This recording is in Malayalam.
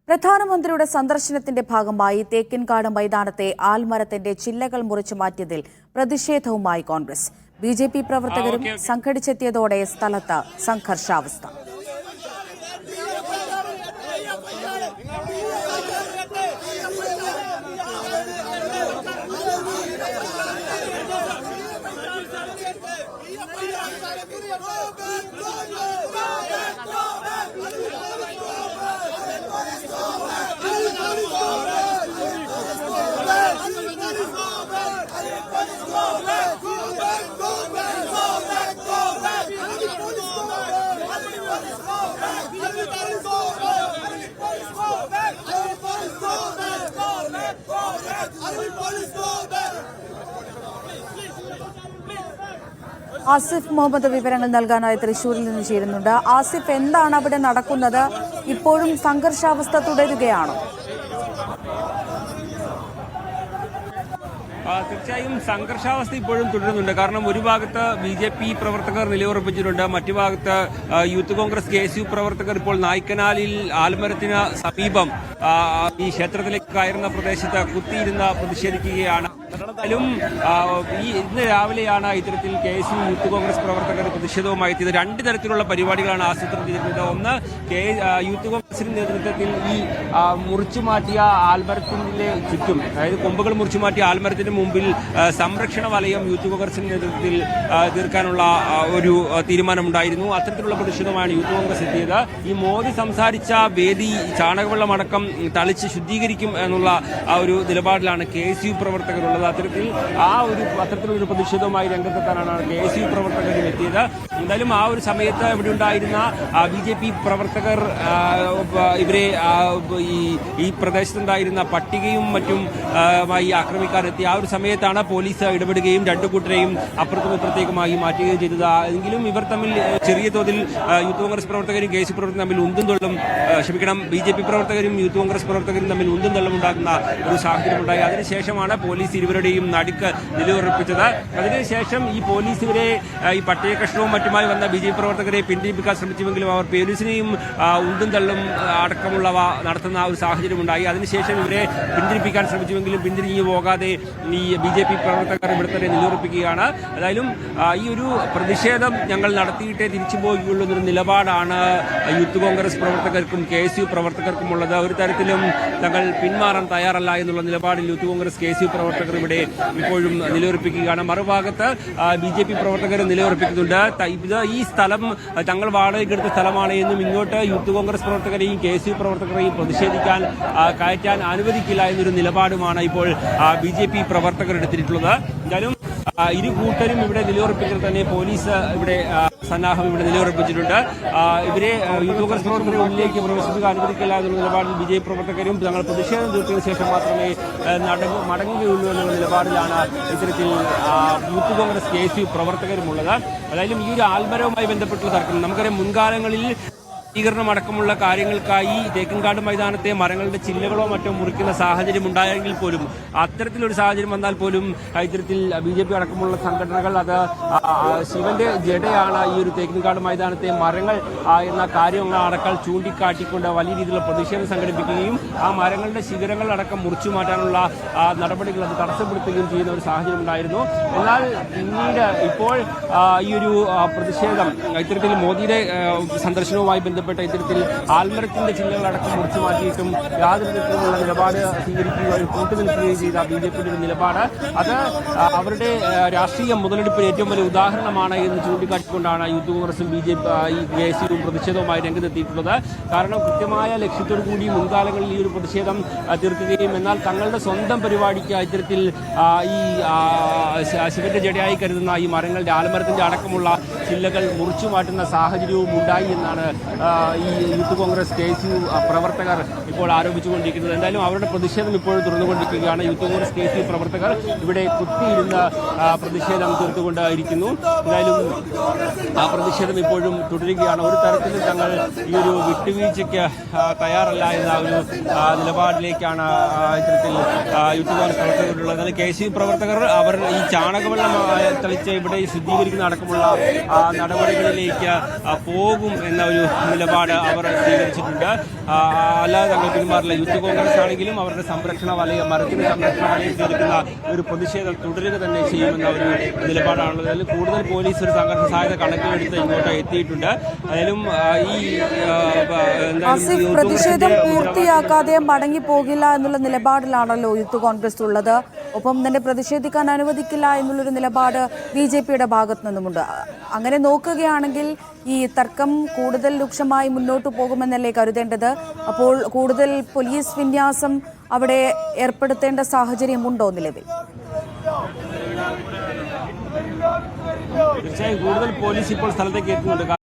പ്രധാനമന്ത്രിയുടെ സന്ദർശനത്തിന്റെ ഭാഗമായി തേക്കിൻകാട് മൈതാനത്തെ ആൽമരത്തിന്റെ ചില്ലകൾ മുറിച്ചു മാറ്റിയതിൽ പ്രതിഷേധവുമായി കോൺഗ്രസ്. ബിജെപി പ്രവർത്തകരും സംഘടിച്ചെത്തിയതോടെ സ്ഥലത്ത് സംഘർഷാവസ്ഥ. ആസിഫ് മുഹമ്മദ് വിവരങ്ങൾ നൽകാനായി തൃശൂരിൽ നിന്ന് ചേരുന്നുണ്ട്. ആസിഫ്, എന്താണ് അവിടെ നടക്കുന്നത്? ഇപ്പോഴും സംഘർഷാവസ്ഥ തുടരുകയാണോ? തീർച്ചയായും സംഘർഷാവസ്ഥ ഇപ്പോഴും തുടരുന്നുണ്ട്. കാരണം ഒരു ഭാഗത്ത് ബിജെപി പ്രവർത്തകർ നിലയുറപ്പിച്ചിട്ടുണ്ട്, മറ്റു ഭാഗത്ത് യൂത്ത് കോൺഗ്രസ് KSU പ്രവർത്തകർ ഇപ്പോൾ നായ്ക്കനാലിൽ ആൽമരത്തിന് സമീപം ഈ ക്ഷേത്രത്തിലേക്ക് കയറുന്ന പ്രദേശത്ത് കുത്തിയിരുന്ന് പ്രതിഷേധിക്കുകയാണ്. ഇന്ന് രാവിലെയാണ് ഇത്തരത്തിൽ KSU യൂത്ത് കോൺഗ്രസ് പ്രവർത്തകർ പ്രതിഷേധവുമായി എത്തിയത്. രണ്ട് തരത്തിലുള്ള പരിപാടികളാണ് ആസൂത്രണം ചെയ്തിരുന്നത്. ഒന്ന്, യൂത്ത് കോൺഗ്രസിന്റെ നേതൃത്വത്തിൽ ഈ മുറിച്ചുമാറ്റിയ ആൽമരത്തിന്റെ ചുറ്റും, അതായത് കൊമ്പുകൾ മുറിച്ചുമാറ്റിയ ആൽമരത്തിന് മുമ്പിൽ സംരക്ഷണ വലയം യൂത്ത് കോൺഗ്രസിന്റെ നേതൃത്വത്തിൽ തീർക്കാനുള്ള ഒരു തീരുമാനമുണ്ടായിരുന്നു. അത്തരത്തിലുള്ള പ്രതിഷേധമാണ് യൂത്ത് കോൺഗ്രസ് എത്തിയത്. ഈ മോദി സംസാരിച്ച വേദി ചാണകവെള്ളമടക്കം തളിച്ച് ശുദ്ധീകരിക്കും എന്നുള്ള ഒരു നിലപാടിലാണ് KSU പ്രവർത്തകരുള്ളത്. അത്തരത്തിലൊരു പ്രതിഷേധവുമായി രംഗത്തെത്താനാണ് KSU പ്രവർത്തകരും എത്തിയത്. എന്തായാലും ആ ഒരു സമയത്ത് ഇവിടെ ഉണ്ടായിരുന്ന BJP പ്രവർത്തകർ ഇവരെ ഈ പ്രദേശത്തുണ്ടായിരുന്ന പട്ടികയും മറ്റും ആക്രമിക്കാനെത്തി. ആ ഒരു സമയത്താണ് പോലീസ് ഇടപെടുകയും രണ്ടു കൂട്ടരെയും അപ്പുറത്തും ഇപ്പുറത്തേക്കുമായി മാറ്റുകയും ചെയ്തത്. എങ്കിലും ഇവർ തമ്മിൽ ചെറിയ തോതിൽ യൂത്ത് കോൺഗ്രസ് പ്രവർത്തകരും KSU പ്രവർത്തകരും തമ്മിൽ BJP പ്രവർത്തകരും യൂത്ത് കോൺഗ്രസ് പ്രവർത്തകരും തമ്മിൽ ഉന്തും തള്ളും ഉണ്ടാകുന്ന ഒരു സാഹചര്യമുണ്ടായി. അതിനുശേഷമാണ് പോലീസ് ഇരുവരുടെയും നടുക്ക് നിലയുറപ്പിച്ചത്. അതിനുശേഷം ഈ പോലീസ് ഇവരെ ഈ പട്ടിക കഷ്ണവും മറ്റുമായി വന്ന BJP പ്രവർത്തകരെ പിന്തിരിപ്പിക്കാൻ ശ്രമിച്ചുവെങ്കിലും അവർ പോലീസിനെയും ഉന്തും തള്ളും അടക്കമുള്ളവ നടത്തുന്ന ഒരു സാഹചര്യമുണ്ടായി. അതിനുശേഷം ഇവരെ പിന്തിരിപ്പിക്കാൻ ശ്രമിച്ചുവെങ്കിലും പിന്തിരിഞ്ഞു പോകാതെ ഈ BJP പ്രവർത്തകർ ഇവിടെ തന്നെ നിലയുറപ്പിക്കുകയാണ്. ഏതായാലും ഈ ഒരു പ്രതിഷേധം ഞങ്ങൾ നടത്തിയിട്ടേ തിരിച്ചു പോകുകയുള്ളൂ എന്നൊരു നിലപാടാണ് യൂത്ത് കോൺഗ്രസ് പ്രവർത്തകർക്കും KSU പ്രവർത്തകർക്കും ഉള്ളത്. ഒരു തരത്തിലും തങ്ങൾ പിന്മാറാൻ തയ്യാറല്ല എന്നുള്ള നിലപാടിൽ യൂത്ത് കോൺഗ്രസ് KSU പ്രവർത്തകർ ഇവിടെ ഇപ്പോഴും നിലയുറപ്പിക്കുകയാണ്. മറുഭാഗത്ത് BJP പ്രവർത്തകർ നിലയുറപ്പിക്കുന്നുണ്ട്. ഈ സ്ഥലം തങ്ങൾ വാടകയ്ക്കെടുത്ത സ്ഥലമാണ് എന്നും ഇങ്ങോട്ട് യൂത്ത് കോൺഗ്രസ് പ്രവർത്തകരെയും KSU പ്രവർത്തകരെയും പ്രതിഷേധിക്കാൻ കയറ്റാൻ അനുവദിക്കില്ല എന്നൊരു നിലപാടുമാണ് ഇപ്പോൾ BJP പ്രവർത്തകർ എടുത്തിട്ടുള്ളത്. എന്തായാലും ഇരു കൂട്ടരും ഇവിടെ നിലയുറപ്പിക്കാൻ തന്നെ പോലീസ് ഇവിടെ സന്നാഹം ഇവിടെ നിലയുറപ്പിച്ചിട്ടുണ്ട്. ഇവരെ യൂത്ത് കോൺഗ്രസ് പ്രവർത്തകരെ ഉള്ളിലേക്ക് പ്രവേശിക്കുക അനുവദിക്കില്ല എന്നുള്ള നിലപാടിൽ BJP പ്രവർത്തകരും തങ്ങൾ പ്രതിഷേധം തീർത്തതിനു ശേഷം മാത്രമേ മടങ്ങുകയുള്ളൂ എന്നുള്ള നിലപാടിലാണ് ഇത്തരത്തിൽ യൂത്ത് കോൺഗ്രസ് KSU പ്രവർത്തകരുമുള്ളത്. അതായത് ഈ ഒരു ആൽമരവുമായി ബന്ധപ്പെട്ടുള്ള തർക്കം നമുക്കറിയാം. മുൻകാലങ്ങളിൽ അടക്കമുള്ള കാര്യങ്ങൾക്കായി തേക്കിൻകാട് മൈതാനത്തെ മരങ്ങളുടെ ചില്ലകളോ മറ്റോ മുറിക്കുന്ന സാഹചര്യം ഉണ്ടായെങ്കിൽ പോലും അത്തരത്തിലൊരു സാഹചര്യം വന്നാൽ പോലും ഇത്തരത്തിൽ BJP അടക്കമുള്ള സംഘടനകൾ അത് ശിവന്റെ ജഡയാണ് ഈ ഒരു തേക്കിൻകാട് മൈതാനത്തെ മരങ്ങൾ എന്ന കാര്യങ്ങൾ അടക്കം ചൂണ്ടിക്കാട്ടിക്കൊണ്ട് വലിയ രീതിയിലുള്ള പ്രതിഷേധം സംഘടിപ്പിക്കുകയും ആ മരങ്ങളുടെ ശിഖരങ്ങൾ അടക്കം മുറിച്ചു മാറ്റാനുള്ള നടപടികൾ അത് തടസ്സപ്പെടുത്തുകയും ചെയ്യുന്ന ഒരു സാഹചര്യം ഉണ്ടായിരുന്നു. എന്നാൽ പിന്നീട് ഇപ്പോൾ ഈ ഒരു പ്രതിഷേധം ഇത്തരത്തിൽ മോദിയുടെ സന്ദർശനവുമായി ബന്ധപ്പെട്ട് ഇത്തരത്തിൽ ആൽമരത്തിന്റെ ചിഹ്നങ്ങളടക്കം മുറിച്ചു മാറ്റിയിട്ടും യാതൊരു തരത്തിലുള്ള നിലപാട് സ്വീകരിക്കുകയും കൂട്ടുനിൽക്കുകയും ചെയ്ത BJPയുടെ ഒരു നിലപാട് അത് അവരുടെ രാഷ്ട്രീയ മുതലെടുപ്പിന് ഏറ്റവും വലിയ ഉദാഹരണമാണ് എന്ന് ചൂണ്ടിക്കാട്ടിക്കൊണ്ടാണ് യൂത്ത് കോൺഗ്രസും KSUവും പ്രതിഷേധവുമായി രംഗത്തെത്തിയിട്ടുള്ളത്. കാരണം കൃത്യമായ ലക്ഷ്യത്തോടു കൂടി മുൻകാലങ്ങളിൽ ഈ ഒരു പ്രതിഷേധം തീർക്കുകയും എന്നാൽ തങ്ങളുടെ സ്വന്തം പരിപാടിക്ക് ഇത്തരത്തിൽ ഈ ശിവന്റെ ജഡയായി കരുതുന്ന ഈ മരങ്ങളുടെ ആൽമരത്തിന്റെ അടക്കമുള്ള ചില്ലകൾ മുറിച്ചു മാറ്റുന്ന സാഹചര്യവും ഉണ്ടായി എന്നാണ് ഈ യൂത്ത് കോൺഗ്രസ് KSU പ്രവർത്തകർ ഇപ്പോൾ ആരോപിച്ചുകൊണ്ടിരിക്കുന്നത്. എന്തായാലും അവരുടെ പ്രതിഷേധം ഇപ്പോഴും തുറന്നുകൊണ്ടിരിക്കുകയാണ്. യൂത്ത് കോൺഗ്രസ് KSU പ്രവർത്തകർ ഇവിടെ കുത്തിയിരുന്ന് പ്രതിഷേധം തീർത്തുകൊണ്ടിരിക്കുന്നു. എന്തായാലും ആ പ്രതിഷേധം ഇപ്പോഴും തുടരുകയാണ്. ഒരു തരത്തിലും തങ്ങൾ ഈ ഒരു വിട്ടുവീഴ്ചയ്ക്ക് തയ്യാറല്ല എന്ന ഒരു നിലപാടിലേക്കാണ് ഇത്തരത്തിൽ യൂത്ത് കോൺഗ്രസ് പ്രവർത്തകരുള്ളത്. എന്നാൽ KSU പ്രവർത്തകർ അവർ ഈ ചാണകവെള്ളം തളിച്ച് ഇവിടെ ശുദ്ധീകരിക്കുന്ന അടക്കമുള്ള നടപടികളിലേക്ക് പോകും എന്ന ഒരു നിലപാട് അവർ സ്വീകരിച്ചിട്ടുണ്ട്. അല്ലാതെ തങ്ങൾ പിന്മാറില്ല. യൂത്ത് കോൺഗ്രസ് ആണെങ്കിലും അവരുടെ സംരക്ഷണ വലയം, മരത്തിന് സംരക്ഷണ വലയം തീർക്കുന്ന ഒരു പ്രതിഷേധം തുടരുക തന്നെ ചെയ്യുമെന്ന ഒരു നിലപാടാണുള്ളത്. അതിൽ കൂടുതൽ പോലീസ് ഒരു സംഘർഷ സാധ്യത കണക്കിലെടുത്ത് ഇങ്ങോട്ട് എത്തിയിട്ടുണ്ട്. അതിലും പ്രതിഷേധം പൂർത്തിയാക്കാതെ മടങ്ങി പോകില്ല എന്നുള്ള നിലപാടിലാണല്ലോ യൂത്ത് കോൺഗ്രസ് ഉള്ളത്. ഒപ്പം തന്നെ പ്രതിഷേധിക്കാൻ അനുവദിക്കില്ല എന്നുള്ളൊരു നിലപാട് BJPയുടെ ഭാഗത്തു നിന്നുമുണ്ട്. അങ്ങനെ നോക്കുകയാണെങ്കിൽ ഈ തർക്കം കൂടുതൽ രൂക്ഷമായി മുന്നോട്ട് പോകുമെന്നല്ലേ കരുതേണ്ടത്? അപ്പോൾ കൂടുതൽ പോലീസ് വിന്യാസം അവിടെ ഏർപ്പെടുത്തേണ്ട സാഹചര്യമുണ്ടോ നിലവിൽ? തീർച്ചയായും കൂടുതൽ പോലീസ് ഇപ്പോൾ സ്ഥലത്തേക്ക് എത്തുന്നുണ്ട്.